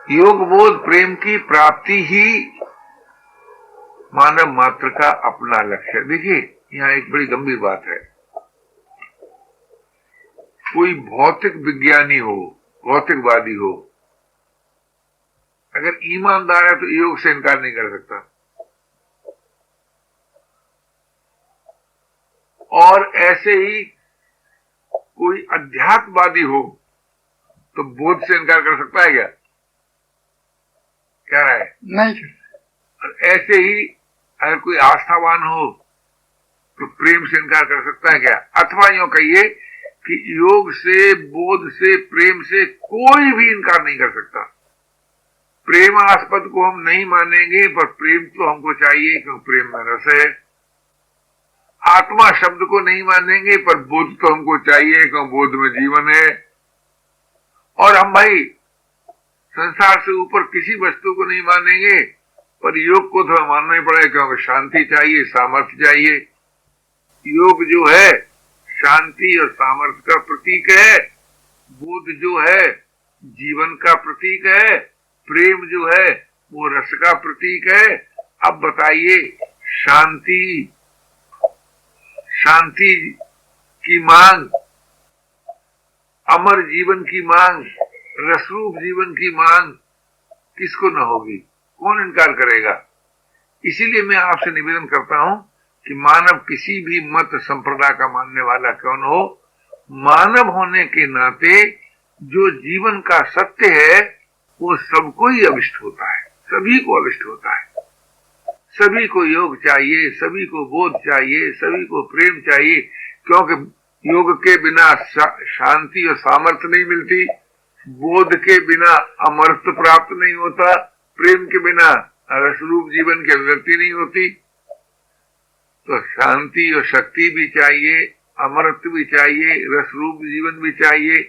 योग बोध प्रेम की प्राप्ति ही मानव मात्र का अपना लक्ष्य है। देखिए, यहां एक बड़ी गंभीर बात है। कोई भौतिक विज्ञानी हो, भौतिकवादी हो, अगर ईमानदार है तो योग से इनकार नहीं कर सकता। और ऐसे ही कोई अध्यात्मवादी हो तो बोध से इनकार कर सकता है क्या? क्या राय है? नहीं। और ऐसे ही अगर कोई आस्थावान हो तो प्रेम से इनकार कर सकता है क्या? अथवा यूं कहिए कि योग से, बोध से, प्रेम से कोई भी इनकार नहीं कर सकता। प्रेमास्पद को हम नहीं मानेंगे, पर प्रेम तो हमको चाहिए क्योंकि प्रेम में रस है। आत्मा शब्द को नहीं मानेंगे, पर बोध तो हमको चाहिए क्योंकि बोध में जीवन है। और हम भाई संसार से ऊपर किसी वस्तु को नहीं मानेंगे, पर योग को तो मानना ही पड़ेगा क्योंकि शांति चाहिए, सामर्थ्य चाहिए। योग जो है शांति और सामर्थ्य का प्रतीक है, बोध जो है जीवन का प्रतीक है, प्रेम जो है वो रस का प्रतीक है। अब बताइए, शांति की मांग, अमर जीवन की मांग, रसरूप जीवन की मांग किसको न होगी? कौन इनकार करेगा? इसीलिए मैं आपसे निवेदन करता हूं कि मानव किसी भी मत संप्रदाय का मानने वाला क्यों न हो, मानव होने के नाते जो जीवन का सत्य है वो सबको ही अविष्ट होता है, सभी को अविष्ट होता है। सभी को योग चाहिए, सभी को बोध चाहिए, सभी को प्रेम चाहिए, क्योंकि योग के बिना शांति और सामर्थ्य नहीं मिलती, बोध के बिना अमरत्व प्राप्त नहीं होता, प्रेम के बिना रसरूप जीवन की अभिव्यक्ति नहीं होती। तो शांति और शक्ति भी चाहिए, अमरत्व भी चाहिए, रसरूप जीवन भी चाहिए।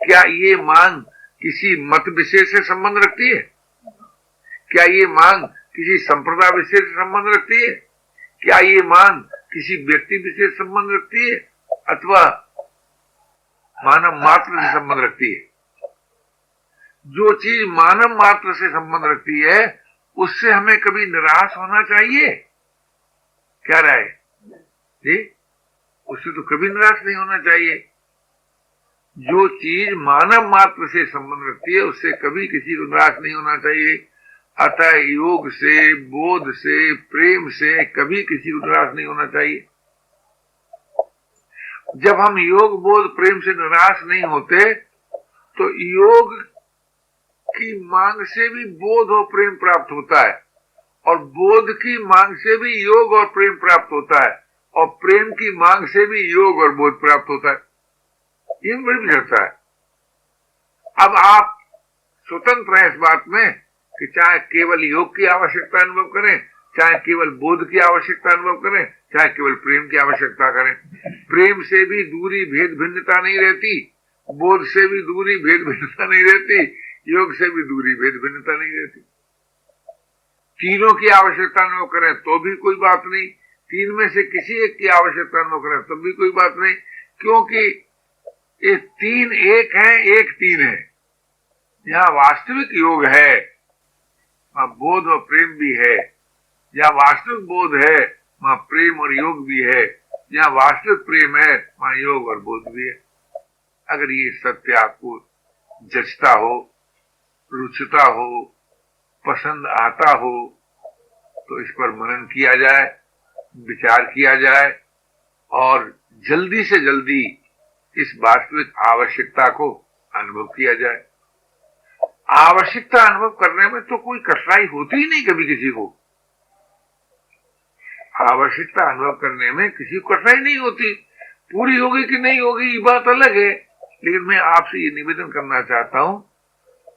क्या ये मांग किसी मत विशेष से संबंध रखती है? क्या ये मांग किसी संप्रदाय विशेष से संबंध रखती है? क्या ये मांग किसी व्यक्ति विशेष संबंध रखती है अथवा मानव मात्र से संबंध रखती है? जो चीज मानव मात्र से संबंध रखती है उससे हमें कभी निराश होना चाहिए? क्या राय जी? उससे तो कभी निराश नहीं होना चाहिए। जो चीज मानव मात्र से संबंध रखती है उससे कभी किसी को निराश नहीं होना चाहिए। अतः योग से, बोध से, प्रेम से कभी किसी को निराश नहीं होना चाहिए। जब हम योग, बोध, प्रेम से निराश नहीं होते तो योग की मांग से भी बोध और प्रेम प्राप्त होता है, और बोध की मांग से भी योग और प्रेम प्राप्त होता है, और प्रेम की मांग से भी योग और बोध प्राप्त होता है। ये बड़ी विशेषता है। अब आप स्वतंत्र हैं इस बात में कि चाहे केवल योग की आवश्यकता अनुभव करें, चाहे केवल बोध की आवश्यकता अनुभव करें, चाहे केवल प्रेम की आवश्यकता करें। प्रेम से भी दूरी भेद भिन्नता नहीं रहती, बोध से भी दूरी भेद भिन्नता नहीं रहती, योग से भी दूरी भेद भिन्नता नहीं रहती। तीनों की आवश्यकता अनुभव करें तो भी कोई बात नहीं, तीन में से किसी एक की आवश्यकता अनुभव करें तब भी कोई बात नहीं, क्योंकि ये तीन एक है, एक तीन है। जहां वास्तविक योग है वहां बोध और प्रेम भी है, जहां वास्तविक बोध है वहां प्रेम और योग भी है, जहां वास्तविक प्रेम है वहां योग और बोध भी है। अगर ये सत्य आपको जचता हो, रुचता हो, पसंद आता हो तो इस पर मनन किया जाए, विचार किया जाए और जल्दी से जल्दी इस वास्तविक आवश्यकता को अनुभव किया जाए। आवश्यकता अनुभव करने में तो कोई कठिनाई होती ही नहीं कभी किसी को। आवश्यकता अनुभव करने में किसी को कठिनाई नहीं होती। पूरी होगी कि नहीं होगी ये बात अलग है, लेकिन मैं आपसे ये निवेदन करना चाहता हूं,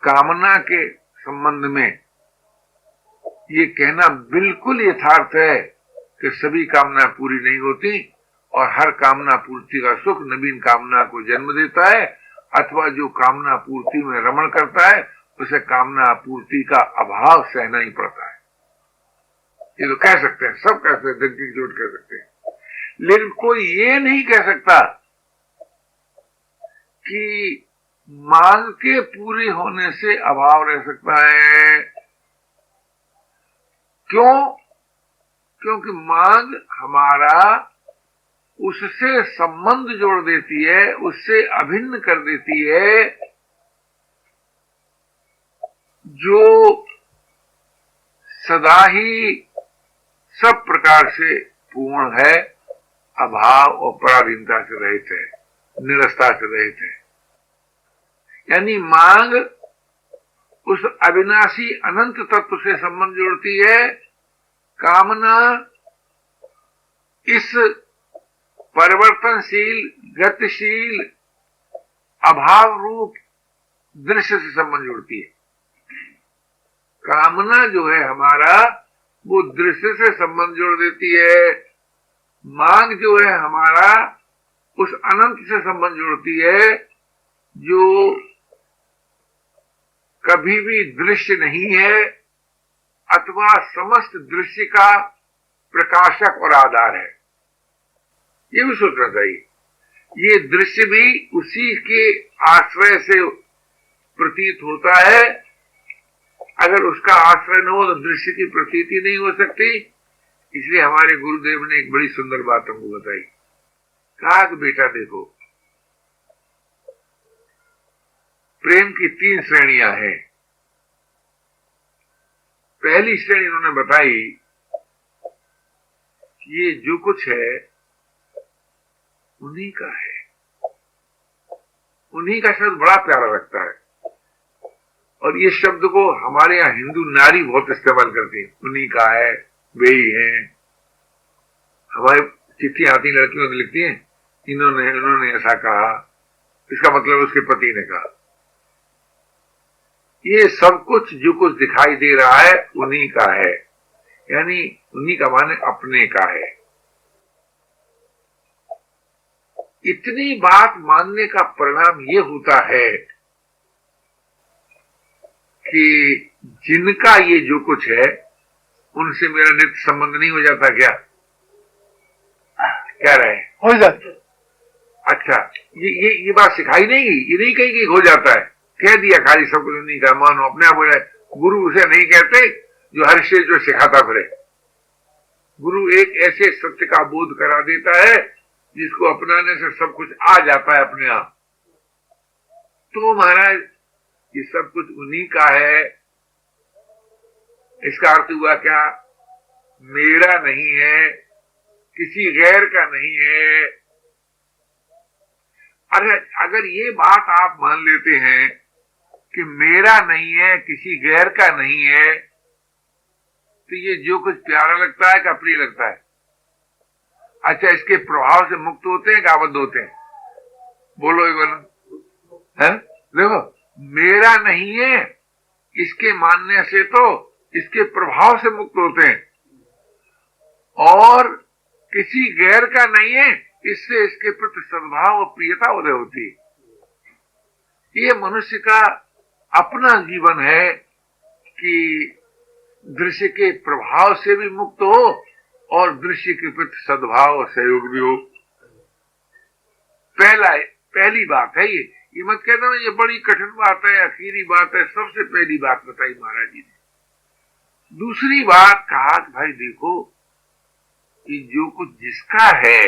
कामना के संबंध में ये कहना बिल्कुल यथार्थ है कि सभी कामना पूरी नहीं होती, और हर कामना पूर्ति का सुख नवीन कामना को जन्म देता है, अथवा जो कामना पूर्ति में रमण करता है उसे कामना पूर्ति का अभाव सहना ही पड़ता है। ये तो कह सकते हैं, सब कह सकते हैं, जोड़ कह सकते हैं, लेकिन कोई ये नहीं कह सकता कि मांग के पूरे होने से अभाव रह सकता है। क्यों? क्योंकि मांग हमारा उससे संबंध जोड़ देती है, उससे अभिन्न कर देती है जो सदा ही सब प्रकार से पूर्ण है, अभाव और पराधीनता से रहित है, निरस्ता से रहित है। यानी मांग उस अविनाशी अनंत तत्व से संबंध जोड़ती है, कामना इस परिवर्तनशील, गतिशील, अभाव रूप दृश्य से संबंध जोड़ती है। कामना जो है हमारा, वो दृश्य से संबंध जोड़ देती है। मांग जो है हमारा, उस अनंत से संबंध जोड़ती है जो कभी भी दृश्य नहीं है अथवा समस्त दृश्य का प्रकाशक और आधार है। ये भी सोचना चाहिए। ये दृश्य भी उसी के आश्रय से प्रतीत होता है। अगर उसका आश्रय न हो तो दृश्य की प्रतीति नहीं हो सकती। इसलिए हमारे गुरुदेव ने एक बड़ी सुंदर बात हमको बताई। कहा कि बेटा देखो, प्रेम की 3 श्रेणियां हैं। पहली श्रेणी उन्होंने बताई कि ये जो कुछ है उन्हीं का है। उन्हीं का शब्द बड़ा प्यारा लगता है और ये शब्द को हमारे यहाँ हिंदू नारी बहुत इस्तेमाल करती है। उन्हीं का है, वे ही हैं। हमारी चिट्ठी आती लड़कियों से लिखती हैं, इन्होंने ऐसा कहा, इसका मतलब उसके पति ने कहा। ये सब कुछ जो कुछ दिखाई दे रहा है उन्हीं का है, यानी उन्हीं का माने अपने का है। इतनी बात मानने का परिणाम ये होता है कि जिनका ये जो कुछ है उनसे मेरा नित्य संबंध नहीं हो जाता क्या? क्या रहे? हो जाता। अच्छा, ये बात सिखाई नहीं गई, ये नहीं कही कि हो जाता है, कह दिया खाली सब कुछ नहीं का मानो अपने आप हो जाए। गुरु उसे नहीं कहते जो हर चीज जो सिखाता फिरे। गुरु एक ऐसे सत्य का बोध करा देता है जिसको अपनाने से सब कुछ आ जाता है अपने आप। तो महाराज ये सब कुछ उन्हीं का है। इसका अर्थ हुआ क्या? मेरा नहीं है, किसी गैर का नहीं है। अगर ये बात आप मान लेते हैं कि मेरा नहीं है, किसी गैर का नहीं है, तो ये जो कुछ प्यारा लगता है क्या प्रिय लगता है? अच्छा, इसके प्रभाव से मुक्त होते हैं क्या आबद्ध होते हैं? बोलो एक बार। है देखो, मेरा नहीं है इसके मानने से तो इसके प्रभाव से मुक्त होते हैं, और किसी गैर का नहीं है इससे इसके प्रति सद्भाव और प्रियता उदय होती है। ये मनुष्य का अपना जीवन है कि दृश्य के प्रभाव से भी मुक्त हो और दृश्य के प्रति सद्भाव और सहयोग भी हो। पहली बात है ये मत कहना ना ये बड़ी कठिन बात है, आखिरी बात है। सबसे पहली बात बताई महाराज जी ने। दूसरी बात कहा कि भाई देखो कि जो कुछ जिसका है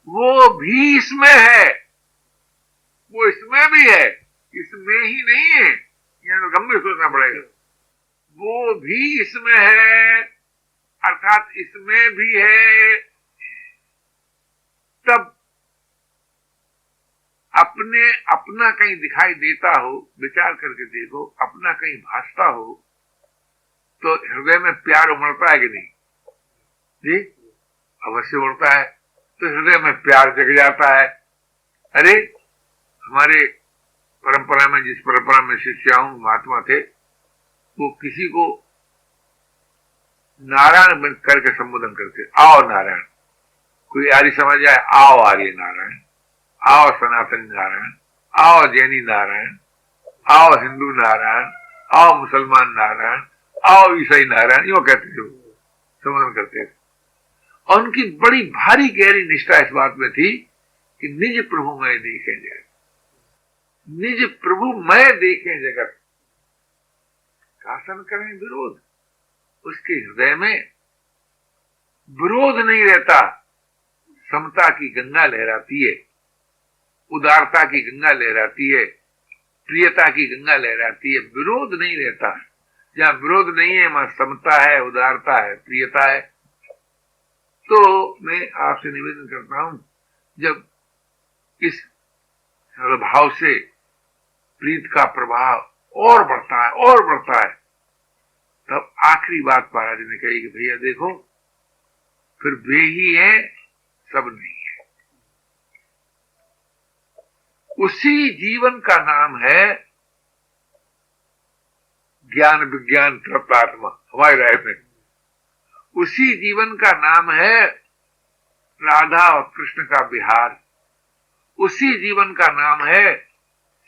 वो भी इसमें है, वो इसमें भी है, इसमें ही नहीं है। यह तो गंभीर सोचना पड़ेगा। वो भी इसमें है अर्थात इसमें भी है। तब अपना कहीं दिखाई देता हो, विचार करके देखो, अपना कहीं भासता हो तो हृदय में प्यार उमड़ता है कि नहीं जी? अवश्य उमड़ता है। तो हृदय में प्यार जग जाता है। अरे हमारे परंपरा में, जिस परंपरा में शिष्याओं महात्मा थे, वो किसी को नारायण करके संबोधन करते, आओ नारायण। कोई आर्य समझ जाए, आओ आर्य नारायण, आओ सनातन नारायण, आओ जैनी नारायण, आओ हिंदू नारायण, आओ मुसलमान नारायण, आओ ईसाई नारायण, यो कहते थे, संबोधन करते थे। और उनकी बड़ी भारी गहरी निष्ठा इस बात में थी कि निज प्रभु मैं देखे जगत, निज प्रभु मैं देखे जगत। शासन करें विरोध, उसके हृदय में विरोध नहीं रहता, समता की गंगा लहराती है, उदारता की गंगा लहराती है, प्रियता की गंगा लहराती है, विरोध नहीं रहता। जहां विरोध नहीं है वहां समता है, उदारता है, प्रियता है। तो मैं आपसे निवेदन करता हूं, जब इस भाव से प्रीत का प्रभाव और बढ़ता है और बढ़ता है, तब आखिरी बात महाराज ने कही कि भैया देखो, फिर वे ही है, सब नहीं है। उसी जीवन का नाम है ज्ञान विज्ञान तत्वात्मा। हमारी राय में उसी जीवन का नाम है राधा और कृष्ण का विहार, उसी जीवन का नाम है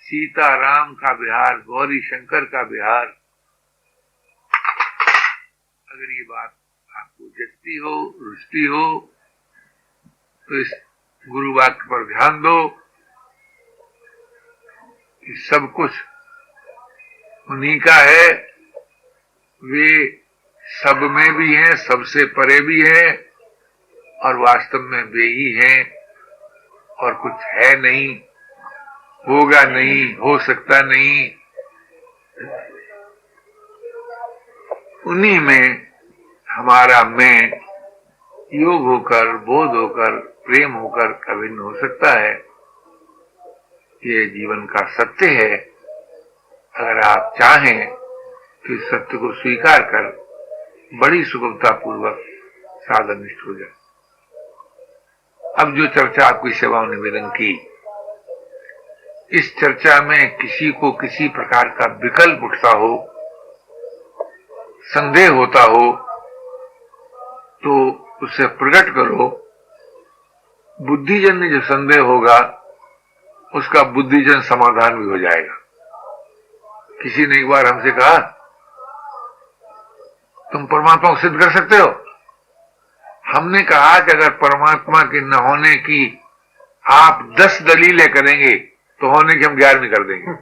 सीता राम का विहार, गौरी शंकर का विहार। अगर ये बात आपको जचती हो, रुचती हो, तो इस गुरु वाक्य पर ध्यान दो कि सब कुछ उन्हीं का है, वे सब में भी हैं, सबसे परे भी हैं, और वास्तव में वे ही हैं, और कुछ है नहीं, होगा नहीं, हो सकता नहीं। उन्हीं में हमारा मैं योग होकर, बोध होकर, प्रेम होकर अभिन्न हो सकता है। ये जीवन का सत्य है। अगर आप चाहें तो इस सत्य को स्वीकार कर बड़ी सुगमता पूर्वक साधननिष्ठ हो जाए। अब जो चर्चा आपकी सेवा में निवेदन की, इस चर्चा में किसी को किसी प्रकार का विकल्प उठता हो, संदेह होता हो, तो उसे प्रकट करो। बुद्धिजन्य जो संदेह होगा उसका बुद्धिजन समाधान भी हो जाएगा। किसी ने एक बार हमसे कहा, तुम परमात्मा को सिद्ध कर सकते हो? हमने कहा कि अगर परमात्मा के न होने की आप 10 दलीलें करेंगे तो होने की हम 11वीं कर देंगे।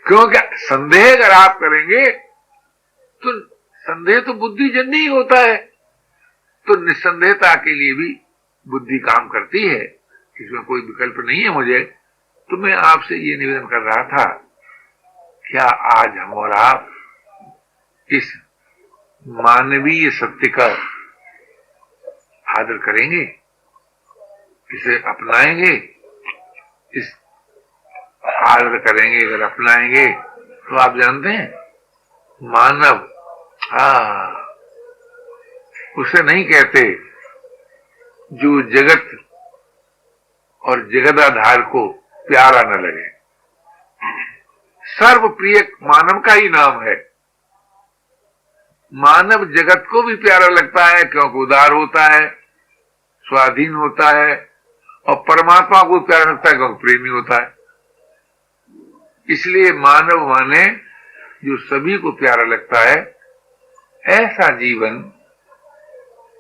क्योंकि संदेह अगर आप करेंगे तो संदेह तो बुद्धिजन्य ही होता है, तो निस्संदेहता के लिए भी बुद्धि काम करती है, इसमें कोई विकल्प नहीं है मुझे। तो मैं आपसे ये निवेदन कर रहा था, क्या आज हम और आप इस मानवीय सत्य का आदर करेंगे, इसे अपनाएंगे? इस आदर करेंगे, अगर अपनाएंगे तो आप जानते हैं मानव, उसे नहीं कहते जो जगत और जगदाधार को प्यारा न लगे। सर्वप्रिय मानव का ही नाम है। मानव जगत को भी प्यारा लगता है क्योंकि उदार होता है, स्वाधीन होता है, और परमात्मा को प्यारा लगता है क्योंकि प्रेमी होता है। इसलिए मानव माने जो सभी को प्यारा लगता है, ऐसा जीवन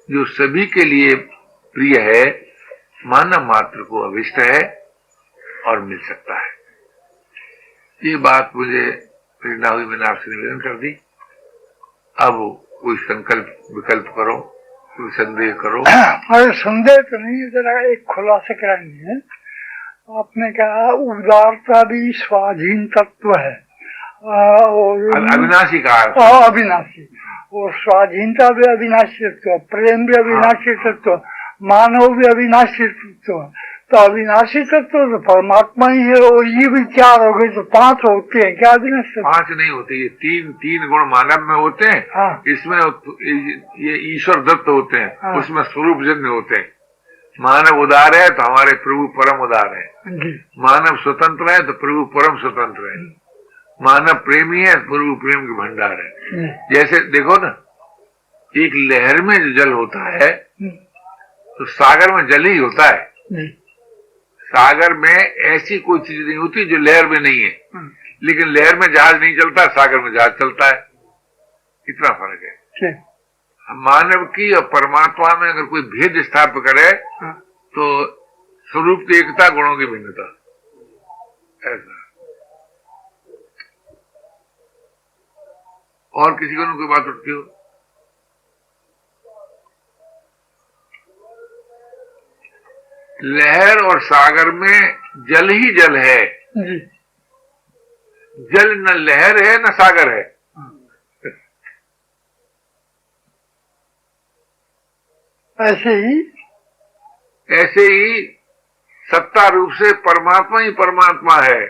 जो सभी के लिए प्रिय है, मानव मात्र को अभिष्ट है और मिल सकता है। ये बात मुझे प्रेरणा हुई, मैंने आपसे निवेदन कर दी। अब कोई संकल्प विकल्प करो, कोई संदेह करो। अरे संदेह तो नहीं है, जरा एक खुलासा कराएंगे। आपने कहा उदारता भी स्वाधीन तत्व है और अविनाशी कहा, अविनाशी, और स्वाधीनता भी अविनाशी तत्व, प्रेम भी अविनाशी तत्व, मानव भी अविनाशी तत्व। तो अविनाशी तत्व तो परमात्मा ही है, और ये भी 4 हो गए तो 5 होते हैं क्या? अविनाशी 5 नहीं होते, ये तीन गुण मानव में होते हैं। हाँ। इसमें ये ईश्वर दत्त होते हैं। हाँ। उसमें स्वरूप जन्य होते हैं। मानव उदार है तो हमारे प्रभु परम उदार है, मानव स्वतंत्र है तो प्रभु परम स्वतंत्र है, मानव प्रेमी है तो प्रभु प्रेम के भंडार है। जैसे देखो ना, एक लहर में जो जल होता है तो सागर में जल ही होता है। सागर में ऐसी कोई चीज नहीं होती जो लहर में नहीं है, लेकिन लहर में जहाज नहीं चलता, सागर में जहाज चलता है। इतना फर्क है। मानव की और परमात्मा में अगर कोई भेद स्थापित करे तो स्वरूप की एकता, गुणों की भिन्नता, ऐसा। और किसी को कोई बात उठती हो? लहर और सागर में जल ही जल है, जल न लहर है न सागर है। ऐसे ही सत्ता रूप से परमात्मा ही परमात्मा है,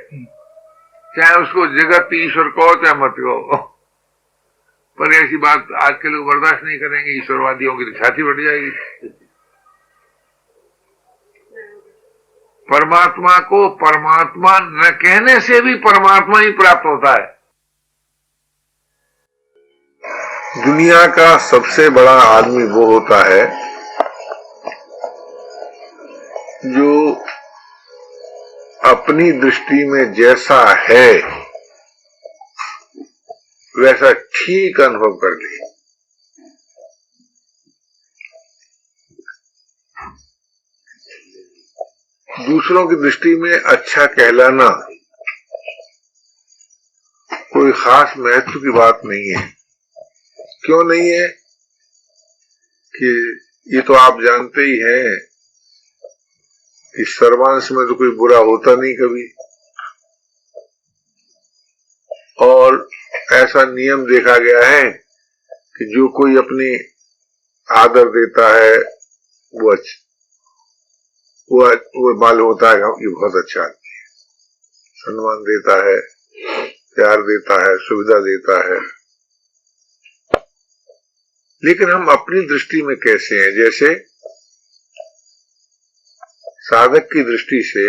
चाहे उसको जगत ईश्वर कहो चाहे मत कहो। पर ऐसी बात आज के लोग बर्दाश्त नहीं करेंगे, ईश्वरवादियों की छाती बढ़ जाएगी। परमात्मा को परमात्मा न कहने से भी परमात्मा ही प्राप्त होता है। दुनिया का सबसे बड़ा आदमी वो होता है जो अपनी दृष्टि में जैसा है वैसा ठीक अनुभव कर ले। दूसरों की दृष्टि में अच्छा कहलाना कोई खास महत्व की बात नहीं है। क्यों नहीं है? कि ये तो आप जानते ही हैं कि सर्वांश में तो कोई बुरा होता नहीं कभी, और ऐसा नियम देखा गया है कि जो कोई अपनी आदर देता है वो मालूम होता है ये बहुत अच्छा आदमी है, सम्मान देता है, प्यार देता है, सुविधा देता है। लेकिन हम अपनी दृष्टि में कैसे हैं? जैसे साधक की दृष्टि से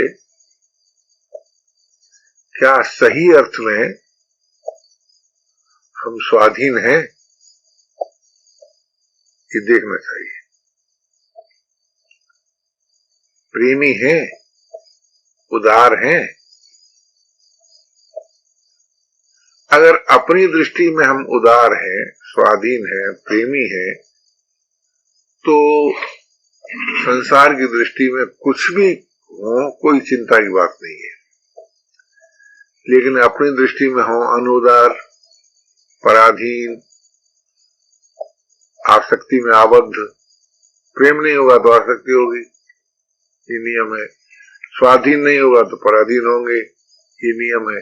क्या सही अर्थ में हम स्वाधीन हैं, ये देखना चाहिए। प्रेमी हैं, उदार हैं। अगर अपनी दृष्टि में हम उदार हैं, स्वाधीन हैं, प्रेमी हैं, तो संसार की दृष्टि में कुछ भी हो कोई चिंता की बात नहीं है। लेकिन अपनी दृष्टि में हो अनुदार, पराधीन, आसक्ति में आबद्ध, प्रेम नहीं होगा तो आसक्ति होगी, ये नियम है। स्वाधीन नहीं होगा तो पराधीन होंगे, ये नियम है।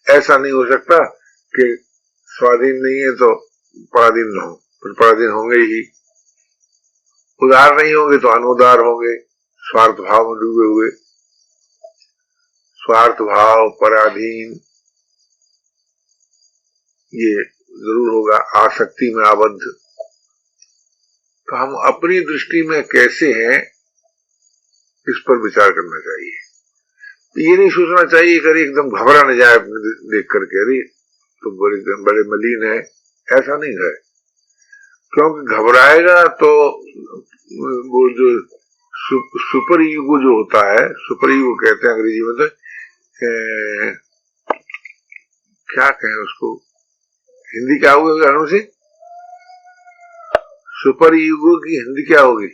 ऐसा नहीं हो सकता कि स्वाधीन नहीं है तो पराधीन न हो, फिर पराधीन होंगे ही। उदार नहीं होंगे तो अनुदार होंगे, स्वार्थ भाव में डूबे हुए। स्वार्थ भाव, पराधीन, ये जरूर होगा। आसक्ति में आबद्ध। तो हम अपनी दृष्टि में कैसे हैं इस पर विचार करना चाहिए। ये नहीं सोचना चाहिए कि एकदम घबरा न जाए देख करके, अरे तो बड़े मलिन है, ऐसा नहीं है। क्योंकि घबराएगा तो वो जो सुपर ईगो जो होता है, सुपर ईगो कहते हैं अंग्रेजी में, तो क्या कहें उसको, हिंदी क्या होगी अनु से? सुपर ईगो की हिंदी क्या होगी?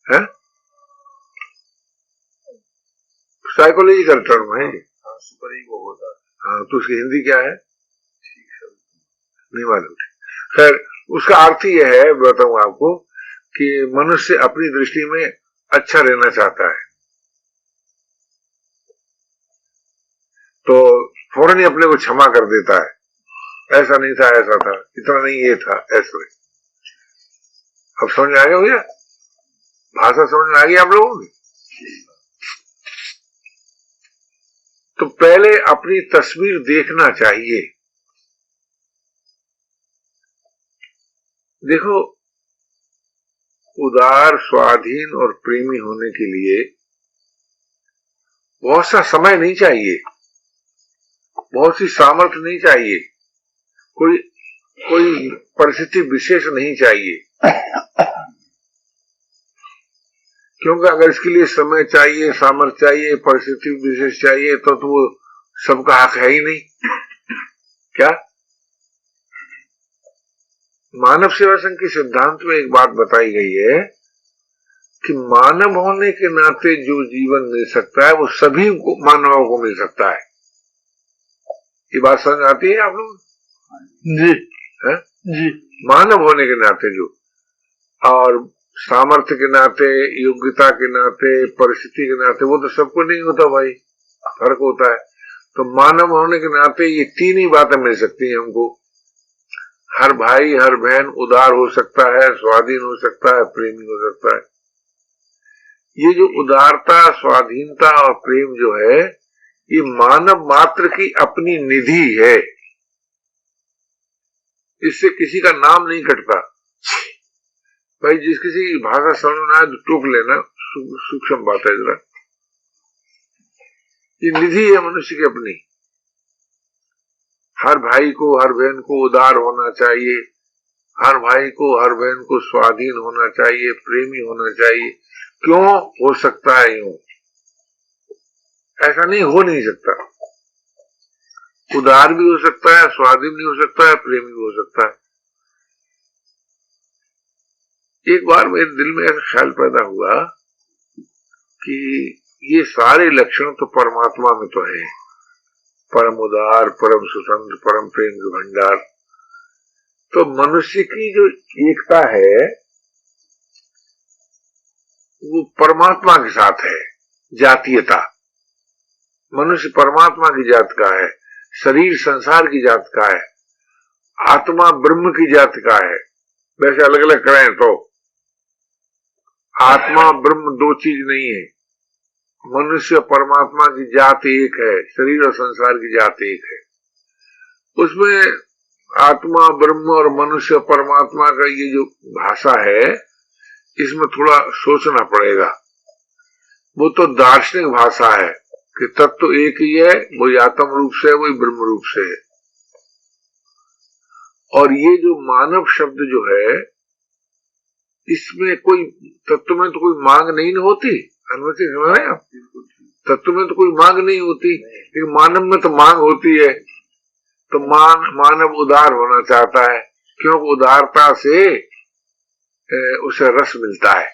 है साइकोलॉजिकल टर्म है, सुपर ईगो होता है। हाँ, तो उसकी हिंदी क्या है नहीं मालूम। खैर, उसका अर्थ ही है, बताऊं आपको, कि मनुष्य अपनी दृष्टि में अच्छा रहना चाहता है तो फौरन ही अपने को क्षमा कर देता है। ऐसा नहीं था, ऐसा था, इतना नहीं ये था, ऐसा। अब समझ में आ गया भैया? भाषा समझ में आ गई आप लोगों की? तो पहले अपनी तस्वीर देखना चाहिए। देखो, उदार, स्वाधीन और प्रेमी होने के लिए बहुत सा समय नहीं चाहिए, बहुत सी सामर्थ्य नहीं चाहिए, कोई परिस्थिति विशेष नहीं चाहिए। क्योंकि अगर इसके लिए समय चाहिए, सामर्थ्य चाहिए, परिस्थिति विशेष चाहिए तो वो सबका हक है ही नहीं। क्या मानव सेवा संघ के सिद्धांत में एक बात बताई गई है कि मानव होने के नाते जो जीवन मिल सकता है वो सभी मानवों को मिल सकता है। ये बात समझ आती है आप लोग? जी है? जी। मानव होने के नाते जो, और सामर्थ्य के नाते, योग्यता के नाते, परिस्थिति के नाते, वो तो सबको नहीं होता भाई, फर्क होता है। तो मानव होने के नाते ये तीन ही बातें मिल सकती हैं हमको। हर भाई हर बहन उदार हो सकता है, स्वाधीन हो सकता है, प्रेमी हो सकता है। ये जो उदारता, स्वाधीनता और प्रेम जो है, ये मानव मात्र की अपनी निधि है। इससे किसी का नाम नहीं कटता भाई। जिस किसी की भाषा समझ में आए तो टोक लेना, सूक्ष्म बात है जरा। ये निधि है मनुष्य की अपनी। हर भाई को हर बहन को उदार होना चाहिए, हर भाई को हर बहन को स्वाधीन होना चाहिए, प्रेमी होना चाहिए। क्यों हो सकता है यूं? ऐसा नहीं हो नहीं सकता। उदार भी हो सकता है, स्वाधीन भी हो सकता है, प्रेमी भी हो सकता है। एक बार मेरे दिल में ऐसा ख्याल पैदा हुआ कि ये सारे लक्षण तो परमात्मा में तो है, परम उदार, परम सुतंत्र, परम प्रेम का भंडार। तो मनुष्य की जो एकता है वो परमात्मा के साथ है। जातीयता, मनुष्य परमात्मा की जात का है, शरीर संसार की जात का है, आत्मा ब्रह्म की जात का है। वैसे अलग अलग करें तो आत्मा ब्रह्म दो चीज नहीं है। मनुष्य परमात्मा की जात एक है, शरीर और संसार की जात एक है। उसमें आत्मा ब्रह्म और मनुष्य परमात्मा का ये जो भाषा है, इसमें थोड़ा सोचना पड़ेगा। वो तो दार्शनिक भाषा है कि तत्व तो एक ही है, वही आत्म रूप से है, वही ब्रह्म रूप से है। और ये जो मानव शब्द जो है, इसमें कोई तत्व में तो कोई मांग नहीं होती। अनुमति समझ रहे हैं आप? तत्व में तो कोई मांग नहीं होती, लेकिन मानव में तो मांग होती है। तो मानव उदार होना चाहता है, क्योंकि उदारता से उसे रस मिलता है।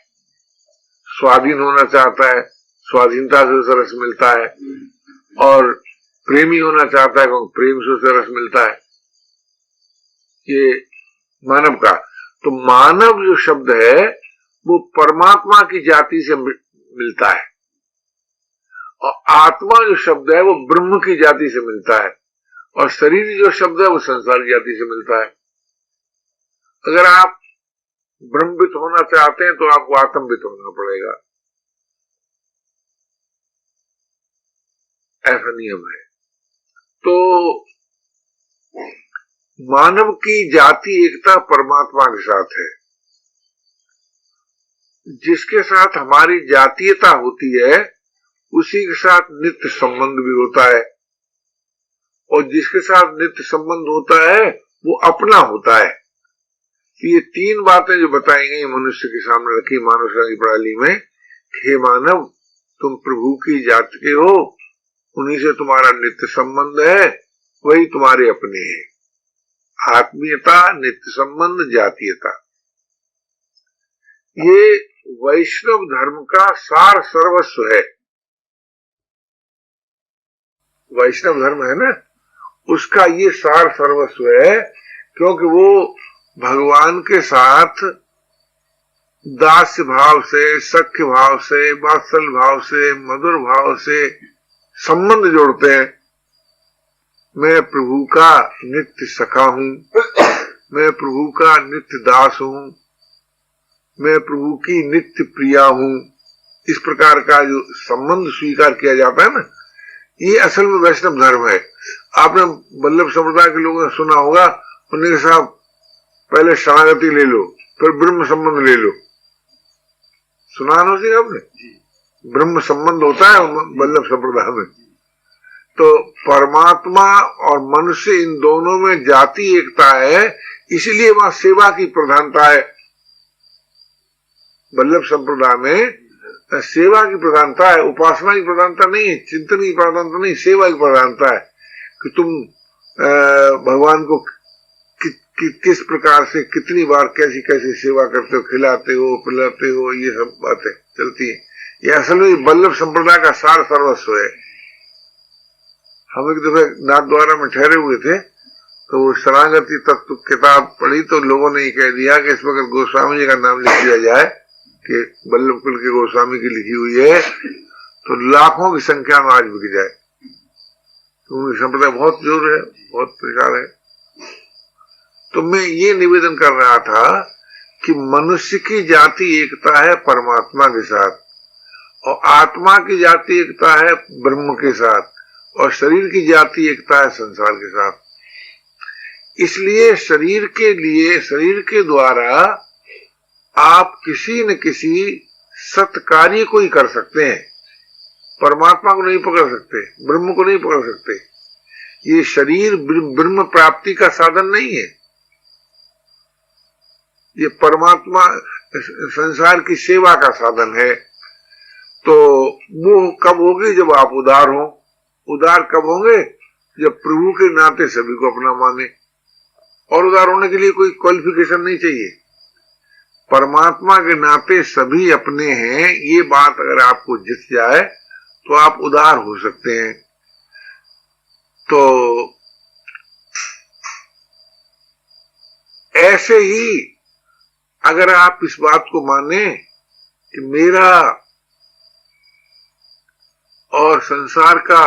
स्वाधीन होना चाहता है, स्वाधीनता से उसे रस मिलता है। और प्रेमी होना चाहता है, क्योंकि प्रेम से उसे रस मिलता है। ये मानव का तो मानव जो शब्द है वो परमात्मा की जाति से मिलता है, और आत्मा जो शब्द है वो ब्रह्म की जाति से मिलता है, और शरीर जो शब्द है वो संसार की जाति से मिलता है। अगर आप ब्रह्मवित होना चाहते हैं तो आपको आत्मवित होना पड़ेगा, ऐसा नियम है। तो मानव की जाति एकता परमात्मा के साथ है। जिसके साथ हमारी जातीयता होती है उसी के साथ नित्य संबंध भी होता है, और जिसके साथ नित्य संबंध होता है वो अपना होता है। ये तीन बातें जो बताई गई मनुष्य के सामने रखी मानव सेवा की प्रणाली में, हे मानव तुम प्रभु की जाति के हो, उन्हीं से तुम्हारा नित्य संबंध है, वही तुम्हारे अपने हैं। आत्मीयता, नित्य संबंध, जातीयता, ये वैष्णव धर्म का सार सर्वस्व है। वैष्णव धर्म है ना, उसका ये सार सर्वस्व है, क्योंकि वो भगवान के साथ दास्य भाव से, सख्य भाव से, वात्सल भाव से, मधुर भाव से संबंध जोड़ते हैं। मैं प्रभु का नित्य सखा हूं, मैं प्रभु का नित्य दास हूं, मैं प्रभु की नित्य प्रिया हूं। इस प्रकार का जो संबंध स्वीकार किया जाता है ना, ये असल में वैष्णव धर्म है। आपने वल्लभ संप्रदाय के लोगों ने सुना होगा, उन्होंने कहा पहले शरणागति ले लो, फिर ब्रह्म संबंध ले लो। सुना ना आपने? ब्रह्म संबंध होता है वल्लभ संप्रदाय में। तो परमात्मा और मनुष्य इन दोनों में जाति एकता है, इसलिए वहां सेवा की प्रधानता है। वल्लभ संप्रदाय में सेवा की प्रधानता है, उपासना की प्रधानता नहीं है, चिंतन की प्रधानता नहीं, सेवा की प्रधानता है कि तुम भगवान को कि किस प्रकार से कितनी बार कैसी कैसी सेवा करते हो, खिलाते हो, पिलाते हो, ये सब बातें चलती है। ये असल में वल्लभ संप्रदाय का सार सर्वस्व है। हम एक दफे नाथद्वारा में ठहरे हुए थे, तो वो शरणागति तत्व किताब पढ़ी, तो लोगों ने ये कह दिया कि इसमें अगर गोस्वामी जी का नाम लिख दिया जाए कि वल्लभ कुल के गोस्वामी की लिखी हुई है, तो लाखों की संख्या में आज बिक जाए। तो उनकी संप्रदाय बहुत जोर है, बहुत प्रकार है। तो मैं ये निवेदन कर रहा था कि मनुष्य की जाति एकता है परमात्मा के साथ, और आत्मा की जाति एकता है ब्रह्म के साथ, और शरीर की जाति एकता है संसार के साथ। इसलिए शरीर के लिए, शरीर के द्वारा आप किसी न किसी सत्कार्य को ही कर सकते हैं, परमात्मा को नहीं पकड़ सकते, ब्रह्म को नहीं पकड़ सकते। ये शरीर ब्रह्म प्राप्ति का साधन नहीं है, ये परमात्मा संसार की सेवा का साधन है। तो वो कब होगी? जब आप उदार हो। उदार कब होंगे? जब प्रभु के नाते सभी को अपना माने। और उदार होने के लिए कोई क्वालिफिकेशन नहीं चाहिए, परमात्मा के नाते सभी अपने हैं, ये बात अगर आपको जित जाए तो आप उदार हो सकते हैं। तो ऐसे ही अगर आप इस बात को माने कि मेरा और संसार का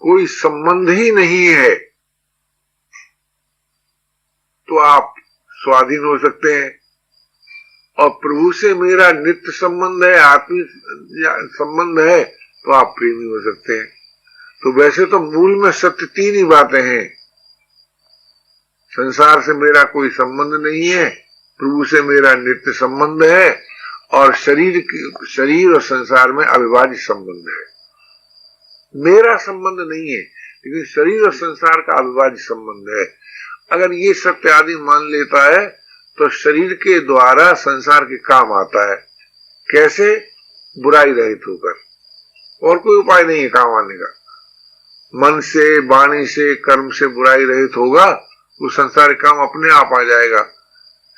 कोई संबंध ही नहीं है, तो आप स्वाधीन हो सकते हैं। और प्रभु से मेरा नित्य संबंध है, आत्मिक संबंध है, तो आप प्रेमी हो सकते हैं। तो वैसे तो मूल में सत्य तीन ही बातें हैं। संसार से मेरा कोई संबंध नहीं है, प्रभु से मेरा नित्य संबंध है, और शरीर और संसार में अविभाज्य संबंध है। मेरा संबंध नहीं है, लेकिन शरीर और संसार का अविभाज्य संबंध है। अगर ये सत्य आदि मान लेता है तो शरीर के द्वारा संसार के काम आता है। कैसे? बुराई रहित होकर, और कोई उपाय नहीं है काम आने का। मन से, वाणी से, कर्म से बुराई रहित होगा तो संसार के काम अपने आप आ जाएगा।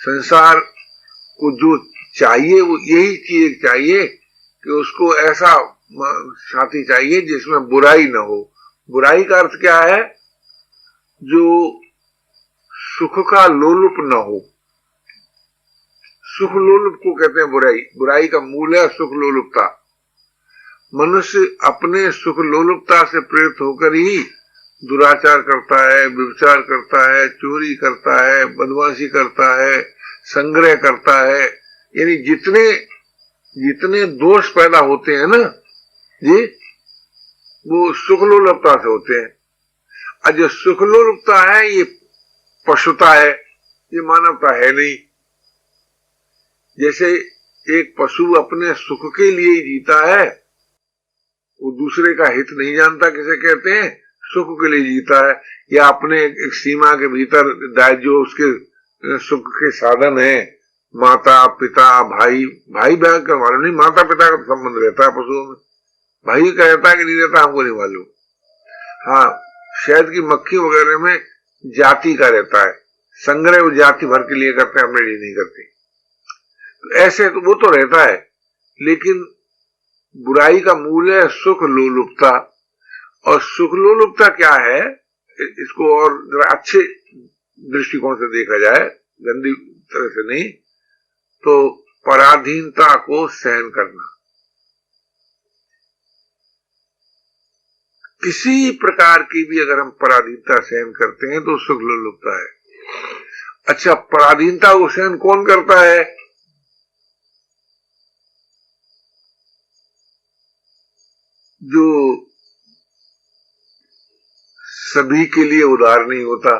संसार को जो चाहिए वो यही चीज चाहिए कि उसको ऐसा साथी चाहिए जिसमें बुराई न हो। बुराई का अर्थ क्या है? जो सुख का लोलुप न हो। सुख लोलुप को कहते हैं बुराई। बुराई का मूल है सुख लोलुपता। मनुष्य अपने सुख लोलुपता से प्रेरित होकर ही दुराचार करता है, व्यभिचार करता है, चोरी करता है, बदमाशी करता है, संग्रह करता है। यानी जितने दोष पैदा होते हैं ना जी, वो सुख लोलुपता से होते हैं। और जो सुख लोलुपता है ये पशुता है, ये मानवता है नहीं। जैसे एक पशु अपने सुख के लिए ही जीता है, वो दूसरे का हित नहीं जानता, किसे कहते हैं? सुख के लिए जीता है, या अपने एक सीमा के भीतर जो उसके सुख के साधन है, माता पिता भाई बहन का मालूम नहीं, माता पिता का संबंध रहता है पशुओं में। भाई का रहता है कि नहीं रहता हमको नहीं मालूम। हाँ, शहद की मक्खी वगैरह में जाति का रहता है, संग्रह वो जाति भर के लिए करते हैं, अपने लिए नहीं करते। तो ऐसे तो वो तो रहता है, लेकिन बुराई का मूल है सुख लोलुपता। और सुख लोलुपता क्या है, इसको और जरा अच्छे दृष्टिकोण से देखा जाए, गंदी तरह से नहीं, तो पराधीनता को सहन करना। किसी प्रकार की भी अगर हम पराधीनता सहन करते हैं तो सुख लोलुपता है। अच्छा, पराधीनता को सहन कौन करता है? जो सभी के लिए उदार नहीं होता,